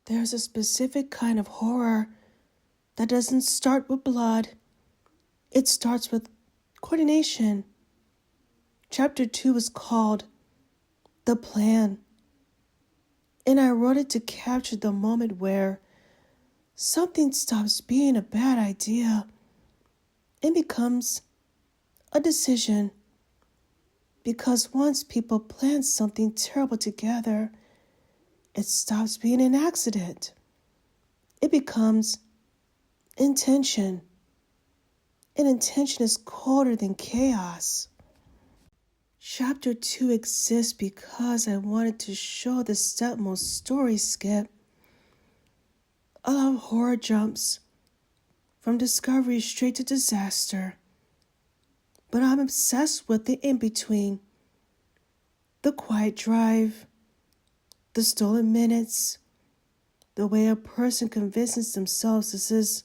There's a specific kind of horror that doesn't start with blood. It starts with coordination. Chapter 2 is called The Plan. And I wrote it to capture the moment where something stops being a bad idea and becomes a decision. Because once people plan something terrible together, it stops being an accident. It becomes intention. And intention is colder than chaos. Chapter 2 exists because I wanted to show the stepmom's story skip. I love horror jumps, from discovery straight to disaster. But I'm obsessed with the in-between. The quiet drive, the stolen minutes, the way a person convinces themselves this is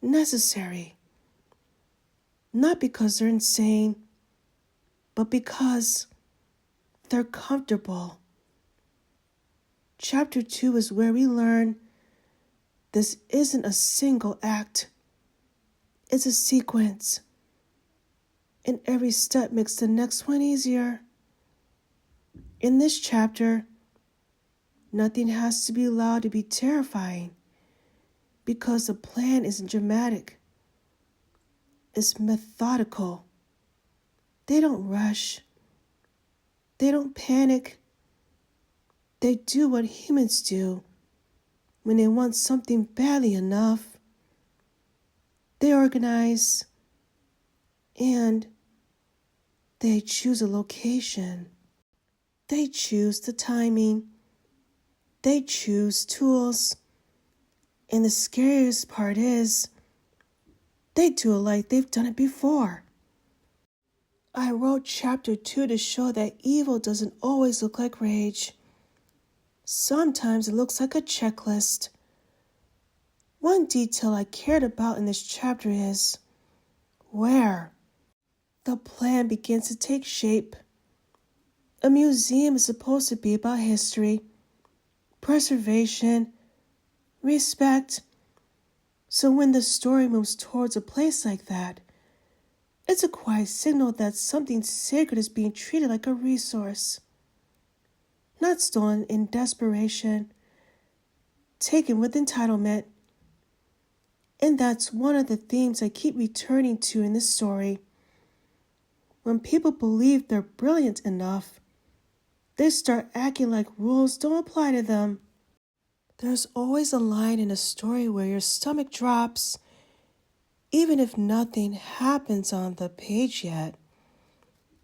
necessary. Not because they're insane, but because they're comfortable. Chapter 2 is where we learn this isn't a single act. It's a sequence. And every step makes the next one easier. In this chapter, nothing has to be allowed to be terrifying because the plan isn't dramatic. It's methodical. They don't rush. They don't panic. They do what humans do when they want something badly enough. They organize and they choose a location. They choose the timing. They choose tools. And the scariest part is, they do it like they've done it before. I wrote chapter 2 to show that evil doesn't always look like rage. Sometimes it looks like a checklist. One detail I cared about in this chapter is where the plan begins to take shape. A museum is supposed to be about history, preservation, respect. So when the story moves towards a place like that, it's a quiet signal that something sacred is being treated like a resource. Not stolen in desperation, taken with entitlement. And that's one of the themes I keep returning to in this story. When people believe they're brilliant enough, they start acting like rules don't apply to them. There's always a line in a story where your stomach drops, even if nothing happens on the page yet.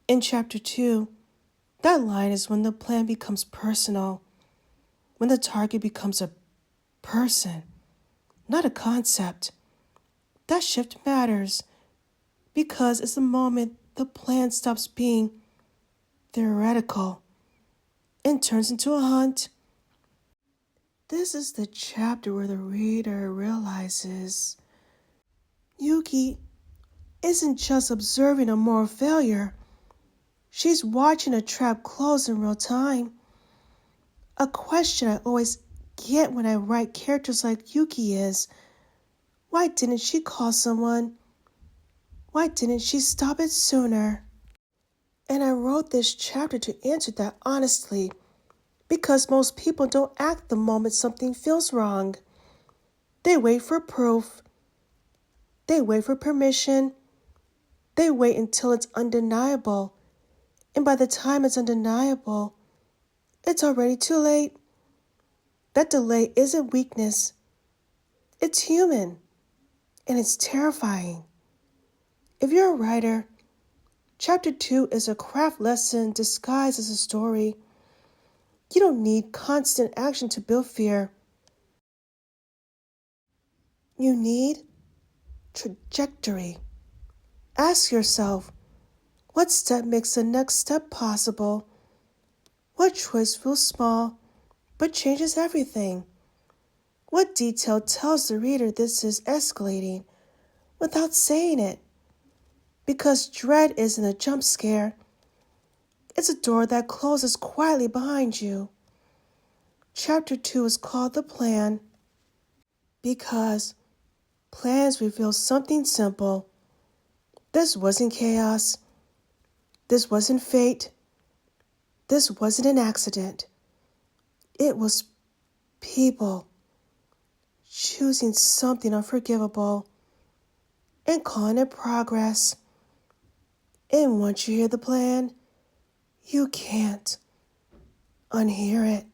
In chapter 2, that line is when the plan becomes personal, when the target becomes a person, not a concept. That shift matters because it's the moment the plan stops being theoretical and turns into a hunt. This is the chapter where the reader realizes Yuki isn't just observing a moral failure. She's watching a trap close in real time. A question I always get when I write characters like Yuki is, why didn't she call someone? Why didn't she stop it sooner? And I wrote this chapter to answer that honestly, because most people don't act the moment something feels wrong. They wait for proof. They wait for permission. They wait until it's undeniable. And by the time it's undeniable, it's already too late. That delay isn't weakness. It's human. And it's terrifying. If you're a writer, chapter 2 is a craft lesson disguised as a story. You don't need constant action to build fear. You need trajectory. Ask yourself, what step makes the next step possible? What choice feels small but changes everything? What detail tells the reader this is escalating without saying it? Because dread isn't a jump scare. It's a door that closes quietly behind you. Chapter 2 is called The Plan because plans reveal something simple. This wasn't chaos. This wasn't fate. This wasn't an accident. It was people choosing something unforgivable and calling it progress. And once you hear the plan, you can't unhear it.